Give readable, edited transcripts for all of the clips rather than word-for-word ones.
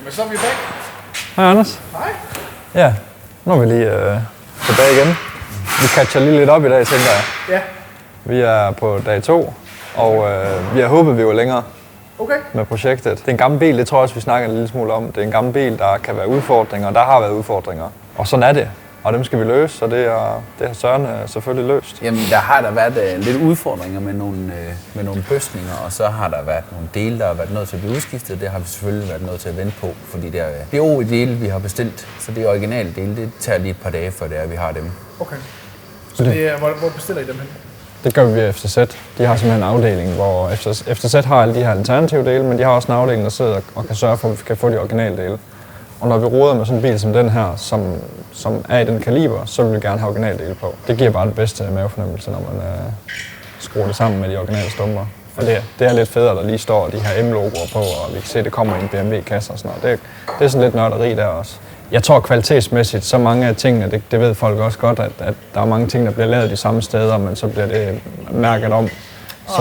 Men så er vi back. Hej Anders. Hej. Ja, nu er vi lige tilbage igen. Vi catcher lige lidt op i dag, tænker jeg. Ja. Vi er på dag 2, og vi har håbet, vi var længere med projektet. Det er en gammel bil, det tror jeg også, vi snakker en lille smule om. Det er en gammel bil, der kan være udfordringer, og der har været udfordringer. Og sådan er det. Og dem skal vi løse, og det har Søren selvfølgelig løst. Jamen, der har der været lidt udfordringer med nogle bøsninger, og så har der været nogle dele, der har været nødt til at blive udskiftet. Det har vi selvfølgelig været nødt til at vente på, fordi det er OE-dele, vi har bestilt. Så det er originale dele, det tager lige et par dage, før det er, vi har dem. Okay. Så det er, hvor bestiller I dem hen? Det gør vi ved FTZ. De har simpelthen en afdeling, hvor FTZ har alle de her alternative dele, men de har også en afdeling, der sidder og kan sørge for, at vi kan få de originale dele. Og når vi roder med sådan en bil som den her, som er i den kaliber, så vil vi gerne have originaldele på. Det giver bare den bedste mavefornemmelse, når man skruer det sammen med de originale stumper. Og det er lidt federe, der lige står de her M-logoer på, og vi kan se, at det kommer i en BMW-kasse og sådan noget. Det er sådan lidt nørderi der også. Jeg tror kvalitetsmæssigt, så mange af tingene, det ved folk også godt, at der er mange ting, der bliver lavet de samme steder, men så bliver det mærket om.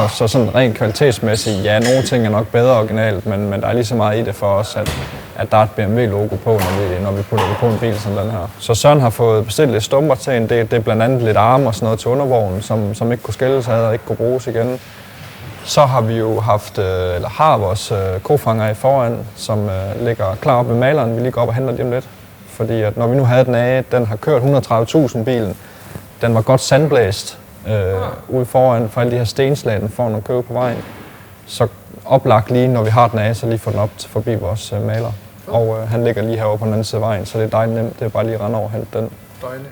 Så sådan rent kvalitetsmæssigt, ja, nogle ting er nok bedre originalt, men der er lige så meget i det for os, at der er et BMW-logo på, når vi putter det på en bil som den her. Så Søren har fået bestilt lidt stumper til en. Det er blandt andet lidt arme og sådan noget til undervognen, som ikke kunne skældes ad og ikke kunne bruges igen. Så har vi jo har vores kofanger i foran, som ligger klar op med maleren. Vi lige går op og henter dem lidt. Fordi at når vi nu havde den af, den har kørt 130.000 bilen. Den var godt sandblæst ude foran for alle de her stenslag, den får, når kører på vejen. Så oplagt lige, når vi har den af, så lige få den op forbi vores maler. Og han ligger lige herovre på den anden side af vejen, så det er dejligt nemt. Det er bare lige at rende over og hente den. Dejligt.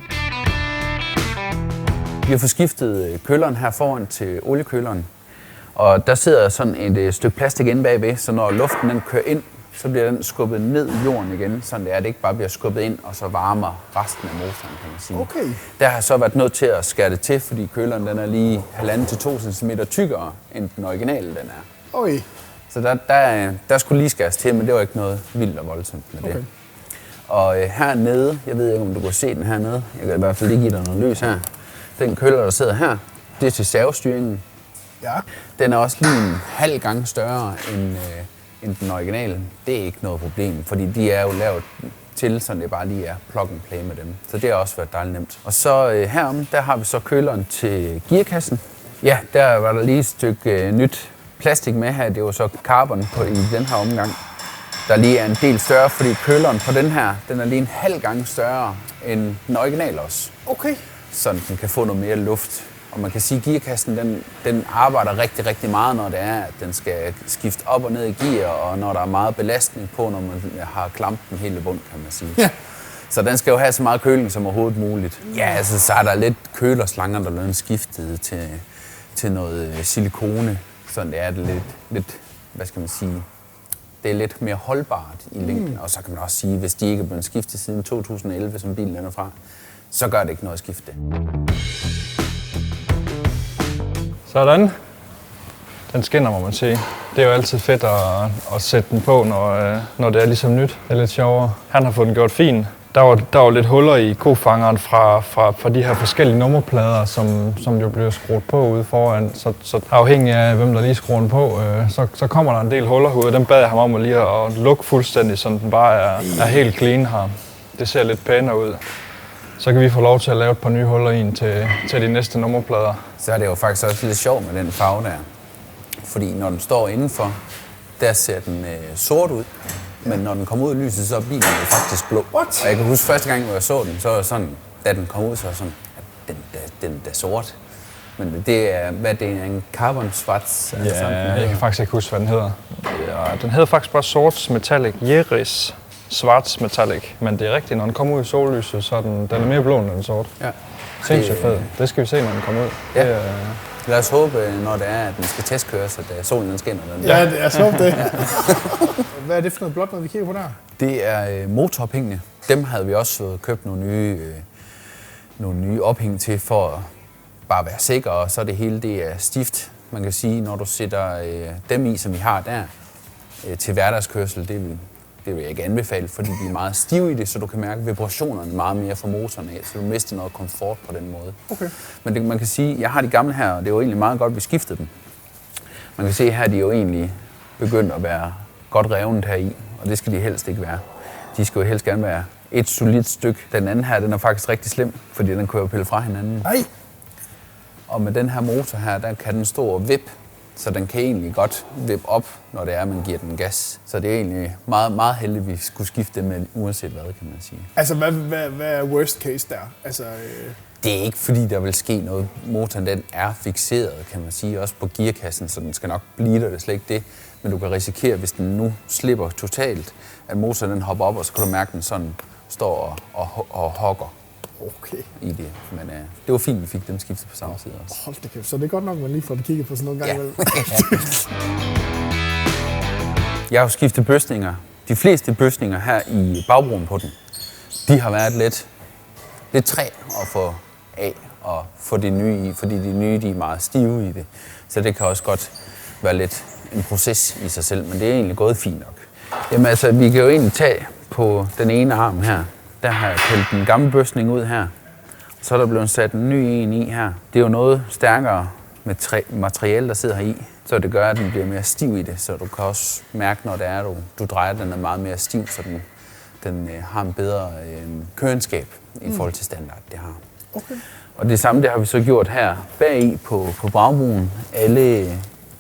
Vi har fået skiftet køleren her foran til oliekøleren. Og der sidder sådan et stykke plastik inde bagved, så når luften den kører ind, så bliver den skubbet ned i jorden igen, så det ikke bare bliver skubbet ind, og så varmer resten af motoren, kan man sige. Okay. Der har så været nødt til at skære det til, fordi køleren den er lige 1,5-2 cm tykkere, end den originale den er. Oj. Så der skulle lige skæres til, men det var ikke noget vildt og voldsomt med det. Og hernede, jeg ved ikke, om du kan se den hernede, jeg kan i hvert fald lige give dig noget lys her. Den køler, der sidder her, det er til servostyringen. Ja. Den er også lige en halv gang større end den originale. Det er ikke noget problem, fordi de er jo lavet til, så det bare lige er plug and play med dem. Så det har også været dejligt nemt. Og så herom, der har vi så køleren til gearkassen. Ja, der var der lige et stykke nyt plastik med her. Det er jo så carbon i den her omgang, der lige er en del større, fordi køleren på den her, den er lige en halv gang større end den originale også. Okay. Så den kan få noget mere luft. Og man kan sige, at gearkassen den arbejder rigtig, rigtig meget, når det er, at den skal skifte op og ned i gear, og når der er meget belastning på, når man har klampen helt i bund, kan man sige. Ja. Så den skal jo have så meget køling som overhovedet muligt. Ja, altså, så er der lidt kølerslanger, der er skiftet til noget silikone, så det er lidt, hvad skal man sige, det er lidt mere holdbart i længden. Og så kan man også sige, hvis de ikke er blevet skiftet siden 2011, som bilen er fra, så gør det ikke noget at skifte. Sådan. Den skinner, må man sige. Det er jo altid fedt at sætte den på, når det er ligesom nyt. Det er lidt sjovere. Han har fået den gjort fin. Der var lidt huller i kofangeren fra de her forskellige nummerplader, som jo bliver skruet på ude foran. Så afhængig af, hvem der lige skruer den på, så kommer der en del huller ud. Dem bad jeg ham om at lige at lukke fuldstændig, så den bare er helt clean her. Det ser lidt pænere ud. Så kan vi få lov til at lave et par nye huller i til de næste nummerplader. Så er det jo faktisk også lidt sjovt med den farve der. Fordi når den står indenfor, der ser den sort ud. Men når den kommer ud i lyset, så er bilen jo faktisk blå. What? Og jeg kan huske første gang, hvor jeg så den, så var sådan, da den kom ud, så var sådan, den er sort. Men det er, hvad det er, en carbon schwarz? Ja, jeg kan faktisk ikke huske, hvad den hedder. Ja, den hedder faktisk bare Sorts Metallic Jeris Schwarz Metallic. Men det er rigtigt, når den kommer ud i sollyset, så den er mere blå, end den er sort. Ja. Sindssygt fed. Det skal vi se, når den kommer ud. Ja. Lad os håbe, når det er, at den skal testkøres, at solen den skinner. Ja, det er sjovt det. Hvad er det for noget blåt, når vi kigger på der? Det er motorophængene. Dem havde vi også købt nogle nye ophæng til for at bare være sikre, og så det hele det er stift. Man kan sige, når du sætter dem i, som vi har der, til hverdagskørsel, det vil jeg ikke anbefale, fordi de er meget stive i det, så du kan mærke vibrationerne meget mere fra motoren af, så du mister noget komfort på den måde. Okay. Men man kan sige, jeg har de gamle her, og det er jo egentlig meget godt, at vi skiftede dem. Man kan se her, de er jo egentlig begyndt at være godt revnet her i, og det skal de helst ikke være. De skal jo helst gerne være et solidt stykke. Den anden her, den er faktisk rigtig slem, fordi den kan jo pille fra hinanden. Nej. Og med den her motor her, der kan den stå og vippe, så den kan egentlig godt vippe op, når det er, man giver den gas. Så det er egentlig meget, meget heldigt, at vi skulle skifte det med uanset hvad, kan man sige. Altså, hvad er worst case der? Altså, Det er ikke fordi, der vil ske noget. Motoren den er fikseret, kan man sige, også på gearkassen, så den skal nok blive der, det er slet ikke det. Men du kan risikere, hvis den nu slipper totalt, at motoren den hopper op, og så kan du mærke, at den sådan står og hogger. Okay. I det. Men det var fint, at vi fik dem skiftet på samme side også. Hold da kæft, så det er godt nok, at man lige får det kigget på sådan nogle gange. Ja. Jeg har jo skiftet bøsninger. De fleste bøsninger her i bagbroen på den, de har været lidt træ at få af og få de nye i, fordi de nye de er meget stive i det. Så det kan også godt være lidt en proces i sig selv, men det er egentlig gået fint nok. Jamen altså, vi kan jo egentlig tage på den ene arm her. Der har jeg pillet den gamle bøsning ud her. Så er der blevet sat en ny en i her. Det er jo noget stærkere med materiale, der sidder her i, så det gør, at den bliver mere stiv i det. Så du kan også mærke, når det er, du drejer, den er meget mere stiv, så den har en bedre kørenskab i forhold til standard, det har. Okay. Og det samme det har vi så gjort her bagi på bagbroen. Alle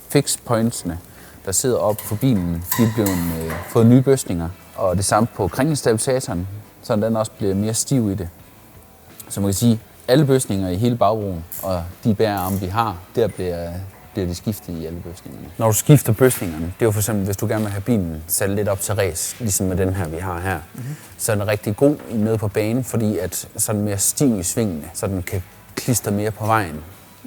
fix pointsene, der sidder oppe for bilen, de er blevet fået nye bøsninger. Og det samme på kringelstabilisatoren, så den også bliver mere stiv i det. Så man kan sige, alle bøsninger i hele bagbroen og de bærarme, vi har, der bliver de skiftet i alle bøsningerne. Når du skifter bøsningerne, det er jo for eksempel, hvis du gerne vil have bilen sat lidt op til ræs, ligesom med den her, vi har her, så er den rigtig god nede på banen, fordi at så er den mere stiv i svingene, så den kan klistre mere på vejen.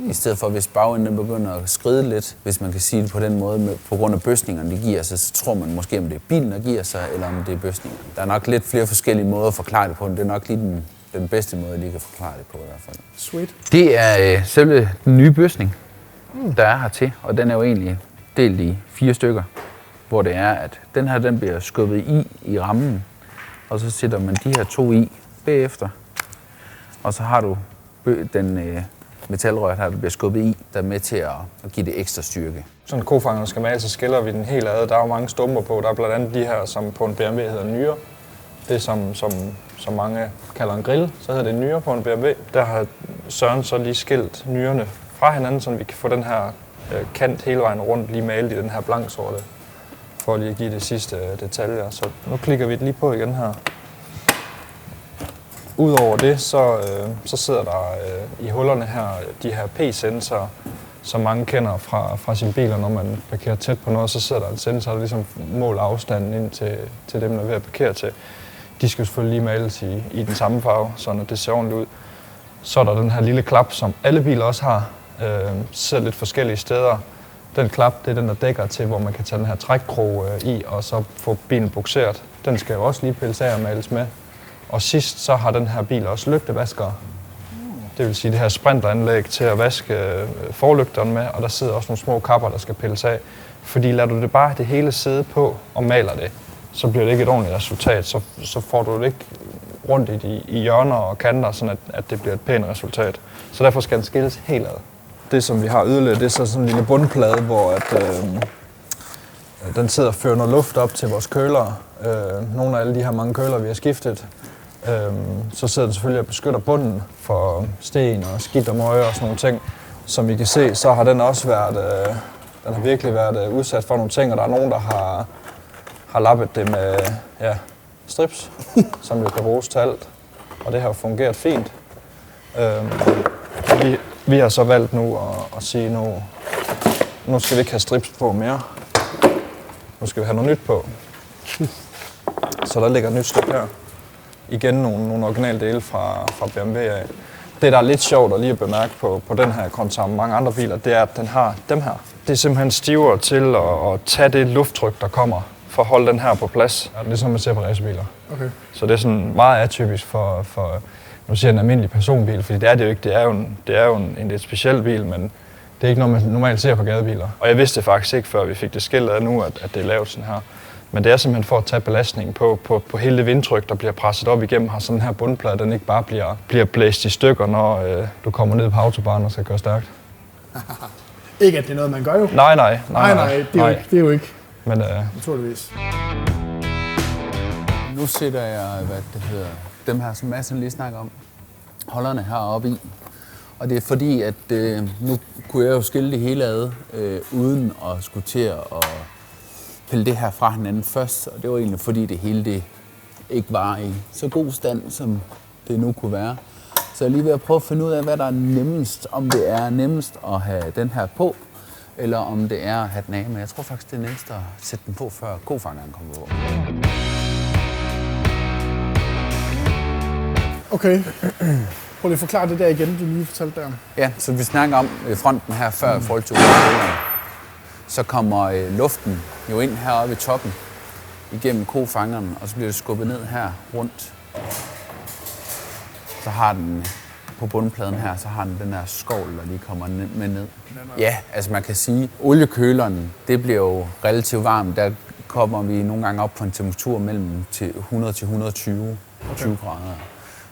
I stedet for, hvis bagenden begynder at skride lidt, hvis man kan sige det på den måde, på grund af bøsningerne, de giver sig, så tror man måske, om det er bilen, der giver sig, eller om det er bøsningerne. Der er nok lidt flere forskellige måder at forklare det på. Det er nok lige den bedste måde, jeg lige kan forklare det på i hvert fald. Sweet. Det er selve den nye bøsning, der er her til, og den er jo egentlig delt i 4 stykker, hvor det er, at den her den bliver skubbet i rammen, og så sætter man de her 2 i bagefter, og så har du den metalrør her, der bliver skubbet i, der er med til at give det ekstra styrke. Sådan en kofanger skal male, så skiller vi den helt ad. Der er jo mange stumper på. Der er blandt andet de her, som på en BMW hedder nyre. Det som mange kalder en grill, så hedder det nyre på en BMW. Der har Søren så lige skilt nyrerne fra hinanden, så vi kan få den her kant hele vejen rundt, lige malet i den her blanksorte, for lige at give det sidste detaljer. Så nu klikker vi det lige på igen her. Udover det, så sidder der i hullerne her de her P-sensorer, som mange kender fra sine biler, når man parkerer tæt på noget, så sidder der en sensor, der ligesom måler afstanden ind til dem, der er ved at parkere til. De skal selvfølgelig lige males i den samme farve, så når det ser ordentligt ud. Så er der den her lille klap, som alle biler også har, sidder lidt forskellige steder. Den klap, det er den, der dækker til, hvor man kan tage den her trækkrog i, og så få bilen bukseret. Den skal jo også lige pilles af og males med. Og sidst så har den her bil også lygtevaskere. Det vil sige det her sprinteranlæg til at vaske forlygterne med, og der sidder også nogle små kapper, der skal pilles af. Fordi lader du det bare det hele sidde på og maler det, så bliver det ikke et ordentligt resultat. Så får du det ikke rundt i hjørner og kanter, sådan at det bliver et pænt resultat. Så derfor skal den skilles helt ad. Det som vi har yderligere, det er så sådan en lille bundplade, hvor den sidder og fører noget luft op til vores kølere. Nogle af alle de her mange kølere, vi har skiftet. Så sidder den selvfølgelig og beskytter bunden for sten og skidt og møg og sådan nogle ting. Som I kan se, så har den også været, den har virkelig været udsat for nogle ting, og der er nogen, der har lappet det med strips, som jo kan bruges til alt. Og det har fungeret fint. Vi har så valgt nu at sige, nu skal vi ikke have strips på mere. Nu skal vi have noget nyt på. Så der ligger et nyt stykke her. Igen nogle originale dele fra BMW af. Det, der er lidt sjovt at lige at bemærke på den her kontra mange andre biler, det er, at den har dem her. Det er simpelthen stivere til at tage det lufttryk, der kommer, for at holde den her på plads. Det er ligesom man ser på racerbiler. Okay. Så det er sådan meget atypisk for nu siger jeg en almindelig personbil, fordi det er det jo ikke. Det er jo en lidt speciel bil, men det er ikke noget, man normalt ser på gadebiler. Og jeg vidste faktisk ikke, før vi fik det skilt af nu, at det er lavet sådan her. Men det er simpelthen for at tage belastningen på hele det vindtryk, der bliver presset op igennem, har sådan her bundplade, den ikke bare bliver blæst i stykker, når du kommer ned på autobahnen og skal køre stærkt. Ikke at det er noget, man gør jo. Nej. Det er jo ikke. Men Naturligvis. Nu sætter jeg, dem her, som Madsen lige snakker om, holderne heroppe i. Og det er fordi, at nu kunne jeg jo skille det hele ad, uden at skulle til at pille det her fra hinanden først. Og det var egentlig fordi, det hele det ikke var i så god stand, som det nu kunne være. Så jeg er lige ved at prøve at finde ud af, hvad der er nemmest. Om det er nemmest at have den her på, eller om det er at have den af. Men jeg tror faktisk, det er nemmest at sætte den på, før kofangeren kommer på. Okay. Prøv lige at forklare det der igen, du lige fortalte der. Ja, så vi snakker om fronten her før i forhold til oliekøleren. Så kommer luften jo ind heroppe i toppen, igennem kofangeren, og så bliver det skubbet ned her rundt. Så har den på bundpladen her, så har den her skovl, der lige kommer med ned. Ja, altså man kan sige, oliekøleren, det bliver jo relativt varmt. Der kommer vi nogle gange op på en temperatur mellem 100 til 120 grader.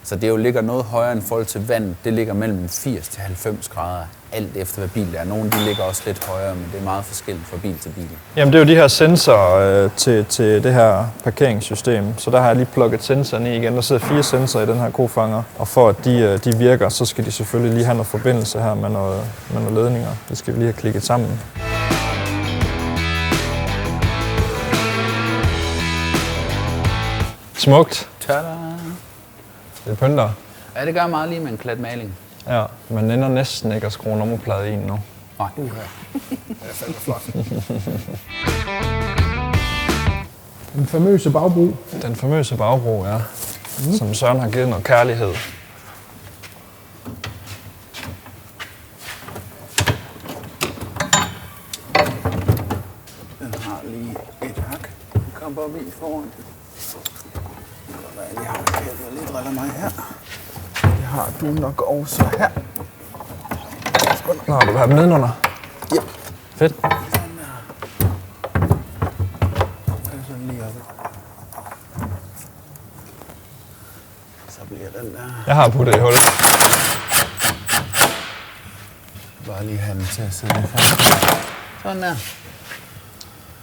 Så det jo ligger noget højere end forhold til vand. Det ligger mellem 80 til 90 grader, alt efter hvad bil det er. Nogle de ligger også lidt højere, men det er meget forskelligt fra bil til bil. Jamen det er jo de her sensorer til det her parkeringssystem. Så der har jeg lige plukket sensoren i igen. Der sidder 4 sensorer i den her kofanger. Og for at de virker, så skal de selvfølgelig lige have noget forbindelse her med nogle ledninger. Det skal vi lige have klikket sammen. Smukt. Tada! Det pynter. Ja, det gør meget lige med en klat maling. Ja, man ender næsten ikke at skrue nummerplade i nu. Nej. Det er fandme flot. Den famøse bagbro. Den famøse bagbro, ja. Som Søren har givet noget kærlighed. Den har lige et hak. Kom op i foran. Jeg har lige driller mig her. Det har du nok også her. Nå, du vil have dem nedenunder? Ja. Fedt. Sådan lige oppe. Så bliver den der. Jeg har puttet i hul. Bare lige have den til at sidde for. Sådan der.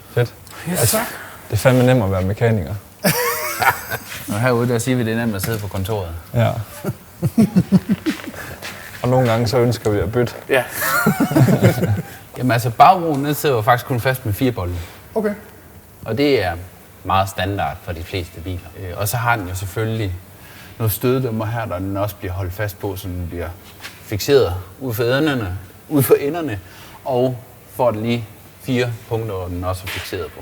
Fedt. Ja, tak. Det er fandme nemt at være mekaniker. Og herude, der siger vi, det er nemt at sidde på kontoret. Ja. Og nogle gange så ønsker vi at bytte. Ja. Jamen altså, bagbroen ned sidder jo faktisk kun fast med 4 bolde. Okay. Og det er meget standard for de fleste biler. Og så har den jo selvfølgelig noget støddæmmer her, der den også bliver holdt fast på, så den bliver fikseret ud for enderne, og får den lige 4 punkter, hvor den også er fikseret på.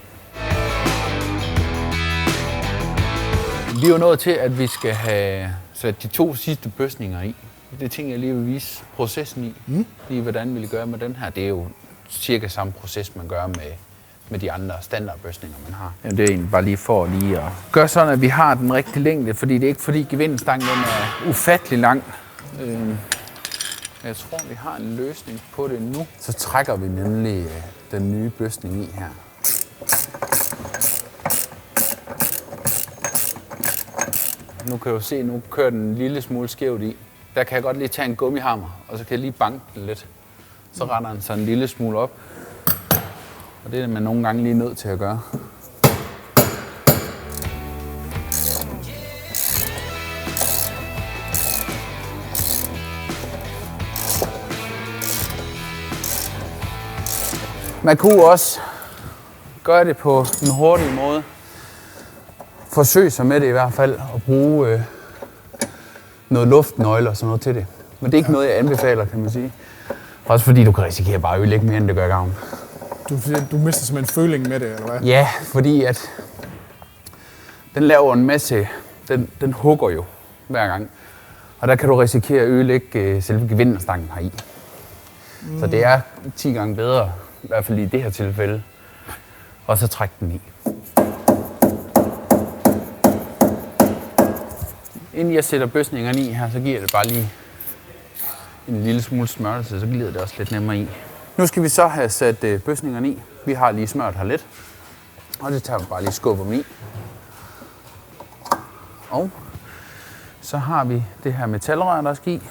Vi er jo nået til, at vi skal have sat de 2 sidste bøsninger i. Det tænker jeg lige vil vise processen i. Lige hvordan vi vil gøre med den her. Det er jo cirka samme proces, man gør med de andre standardbøsninger, man har. Jamen, det er egentlig bare lige for lige at gøre sådan, at vi har den rigtige længde, fordi det er ikke fordi gevindestangen den er ufattelig lang. Jeg tror, vi har en løsning på det nu. Så trækker vi nemlig den nye bøsning i her. Nu kan du se, nu kører den en lille smule skævt i. Der kan jeg godt lige tage en gummihammer, og så kan jeg lige banke den lidt. Så retter den sig en lille smule op. Og det er man nogle gange lige nødt til at gøre. Man kunne også gøre det på en hurtig måde. Forsøg sig med det i hvert fald, at bruge noget luftnøgler og sådan noget til det. Men det er ikke noget, jeg anbefaler, kan man sige. Også fordi du kan risikere bare at ødelægge mere, end det gør gavn. Du mister simpelthen følingen med det, eller hvad? Ja, fordi at den laver en masse, den hugger jo hver gang. Og der kan du risikere at ødelægge selve gevinderstangen heri. Så det er 10 gange bedre, i hvert fald i det her tilfælde, og så trække den i. Inden jeg sætter bøsningerne i her, så giver det bare lige en lille smule smørelse, så glider det også lidt nemmere i. Nu skal vi så have sat bøsningerne i. Vi har lige smørt her lidt, og det tager vi bare lige skubber dem i. Og så har vi det her metalrør, der skal i,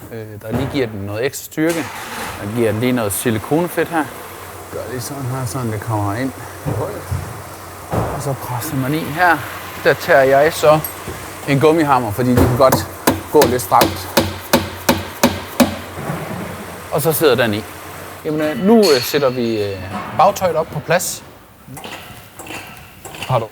der lige giver den noget ekstra styrke. Der giver den lige noget silikonefedt her. Gør lige sådan her, sådan det kommer ind i hullet. Og så presser man i her. Der tager jeg så en gummihammer, fordi de kan godt gå lidt stramt. Og så sidder den i. Jamen, nu sætter vi bagtøjet op på plads. Har du?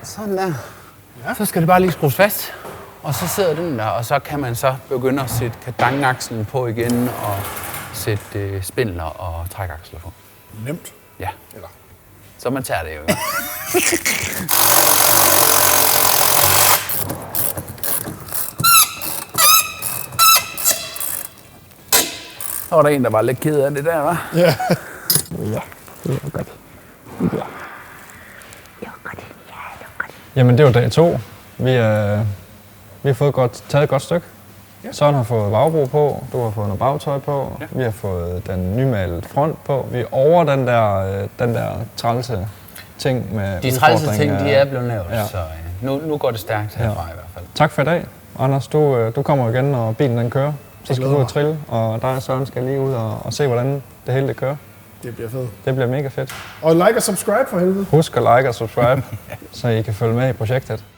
Sådan der. Ja. Så skal det bare lige skrues fast. Og så sidder den der, og så kan man så begynde at sætte kardangakslen på igen, og sætte spindler og trækaksler på. Nemt. Ja. Eller? Så man tager det jo. Ikke? Så var der en, der var lidt ked af det der, hva'? Ja. Ja, det var godt. Ja. Jamen, det var dag 2. Vi har fået taget et godt stykke. Ja. Søren har fået bagbro på, du har fået noget bagtøj på, ja. Vi har fået den nymalede front på. Vi er over den der trælse ting med de trælse ting, de er blevet lavet, ja. Så nu går det stærkt herfra i hvert fald. Tak for i dag. Anders, du kommer igen, når bilen den kører. Så skal du ud og trille, og dig og Søren skal lige ud og se, hvordan det hele det kører. Det bliver fedt. Det bliver mega fedt. Og like og subscribe for helvede. Husk at like og subscribe, så I kan følge med i projektet.